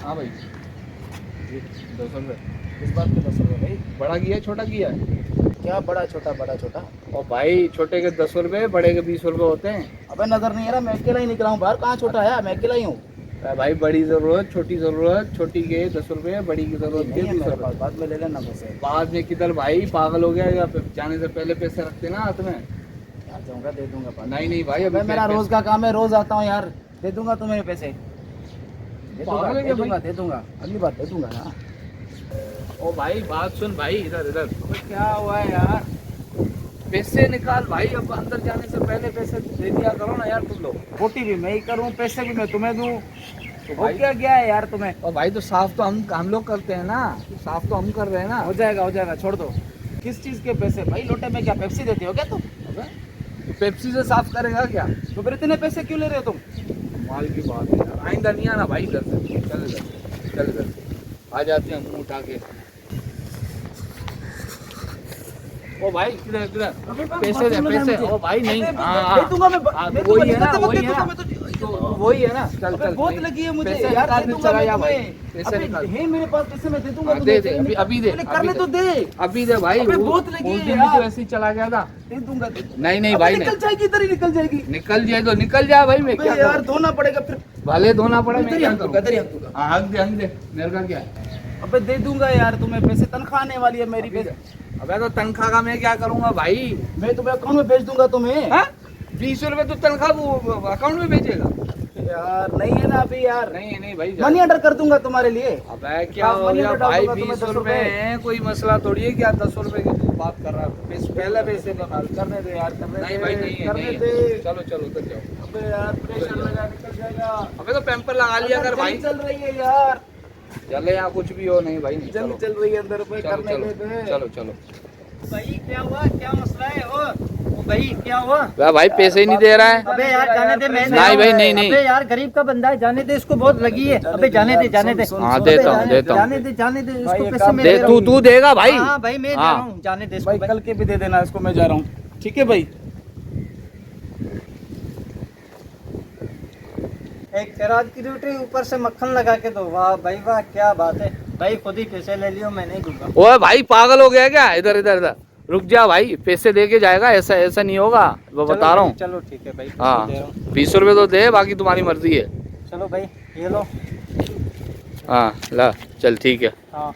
हाँ भाई, ये 200 रुपये। इस बात पे 10 रुपये भाई। बड़ा किया है छोटा किया है? क्या बड़ा छोटा बड़ा छोटा? और भाई छोटे के 10 रुपये, बड़े के 20 रुपये होते हैं। अबे नजर नहीं आ रहा, मैं अकेला ही निकला हूँ बाहर, कहाँ छोटा है, मैं अकेला ही हूँ। भाई बड़ी ज़रूरत, छोटी ज़रूरत, छोटी के 10 रुपये, बड़ी की ज़रूरत के नहीं है 20 मेरे रुपये। पास, बाद में ले लेना पैसे। बाद में किधर भाई, पागल हो गया या जाने से पहले पैसे रखते ना हाथ में? यार जाऊंगा, दे दूंगा बाद में। नहीं नहीं भाई, अभी अबे मेरा रोज का काम है, रोज आता हूँ यार, दे दूंगा तुम्हें पैसे, दे दूंगा पागल है दे क्या दूंगा भाई? दे दूंगा, अगली बार दे दूंगा ना। ओ भाई बात सुन भाई, इधर इधर क्या हुआ है यार? पैसे निकाल भाई, अब अंदर जाने से पहले पैसे दे दिया करो ना यार तुम लोग। रोटी भी मैं ही करूँ, पैसे भी मैं तुम्हें दूँ, तो हो भाई, क्या गया है यार तुम्हें? और भाई तो साफ तो हम लोग करते हैं ना, साफ तो हम कर रहे हैं ना। हो जाएगा, छोड़ दो। किस चीज के पैसे भाई? लोटे में क्या पेप्सी देते हो क्या तुम? अबे, तो पेप्सी से साफ करेगा क्या? तो फिर इतने पैसे क्यों ले रहे हो तुम? माल की बात है यार, आइंदा नहीं आना भाई इधर से। चल इधर, चल इधर, आ जाते हैं मुंह उठा के। ओ भाई किधर किधर, पैसे दे पैसे। ओ भाई नहीं, दे दूंगा मैं, तो वही है ना, वही है ना, मैं तो वही है ना। चल चल, बहुत लगी है मुझे पैसे यार, निकाल, दे दूंगा चला मैं जा भाई, तुम्हें। पैसे अबे निकाल। है मेरे पास पैसे, मैं दे दूंगा हाँ, तुम्हें। दे दे, अभी दे, पहले अभी करने दे। तो दे, अभी दे भाई। अबे बहुत लगी उस है दिन यार। भी तो ऐसे ही चला गया था। दे दूंगा नहीं नहीं अबे भाई, निकल नहीं जाएगी, इधर ही निकल जाएगी। निकल जाए तो निकल जा भाई, मैं अबे क्या यार करूं? धोना पड़ेगा फिर। भले धोना पड़े, मैं इधर ही क्या हक करूं? दूंगा, इधर ही हक दूंगा। हाँ हक दे, मेरे का क्या है? अबे दे दूंगा यार तुम्हें पैसे, तनख्वाह आने वाली है मेरी अभी पैसे। दे। अबे तो तनख्वाह का मैं क्या करूंगा भाई? मैं तुम्हें अकाउंट में भेज दूंगा तुम्हें। हाँ 20 रुपए तो तनख्वाह वो अकाउंट में भेजेगा? यार नहीं है ना अभी यार, नहीं नहीं भाई, मनी ऑर्डर कर दूंगा तुम्हारे लिए। अबे क्या हाँ, हो मनी गया ऑर्डर डाल भाई, दूंगा तुम्हें 20 10 रुपए रुपए। हैं, कोई मसला थोड़ी है कि आप 10 रुपए की बात कर रहा है। पहले पैसे निकाल। करने दे यार, करने नहीं दे, भाई, नहीं है, करने नहीं दे। है। चलो चलो उधर जाओ। अबे यार प्रेशर लगा, निकल जाएगा। अबे तो पैम्पर लगा लिया कर भाई। चल रही है यार, चले यहाँ कुछ भी हो, नहीं भाई नहीं, जल्द चलो चल रही है, अंदर रुपए चलो करने दे दे। चलो चलो। भाई क्या हुआ, क्या मसला है? ओ भाई क्या हुआ? भाई पैसे ही नहीं दे रहा है। अबे यार जाने दे, मैं नहीं भाई, नहीं नहीं। अबे यार गरीब का बंदा है, जाने दे, इसको बहुत लगी है। अबे जाने दे, जाने दे। हाँ सुन, देता हूँ, जाने- देता हूँ। जाने दे, जाने दे, भाई, इसको ये पैसे काम मैं दे, दे रहा तू हूँ। तू देगा भाई? हाँ भाई मैं दे हाँ। रहा हूँ, जाने दे इसको भाई भाई। कल के भी दे देना इसको, मैं जा रहा हूँ, ठीक है भाई? एक खैरात की ड्यूटी, ऊपर से मक्खन लगा के दो। वाह भाई वाह, क्या बात है भाई, खुद ही पैसे ले लियो, मैं नहीं दूंगा। ओए भाई पागल हो गया क्या? इधर इधर इधर रुक जा भाई, पैसे दे के जाएगा, ऐसा ऐसा नहीं होगा, वो चलो बता रहा हूँ। भाई, चलो ठीक है भाई, हाँ दे रहा हूँ। 20 रुपए तो दे, बाकी तुम्हारी मर्जी है। चलो भाई ये लो। हाँ ला चल ठीक है। हाँ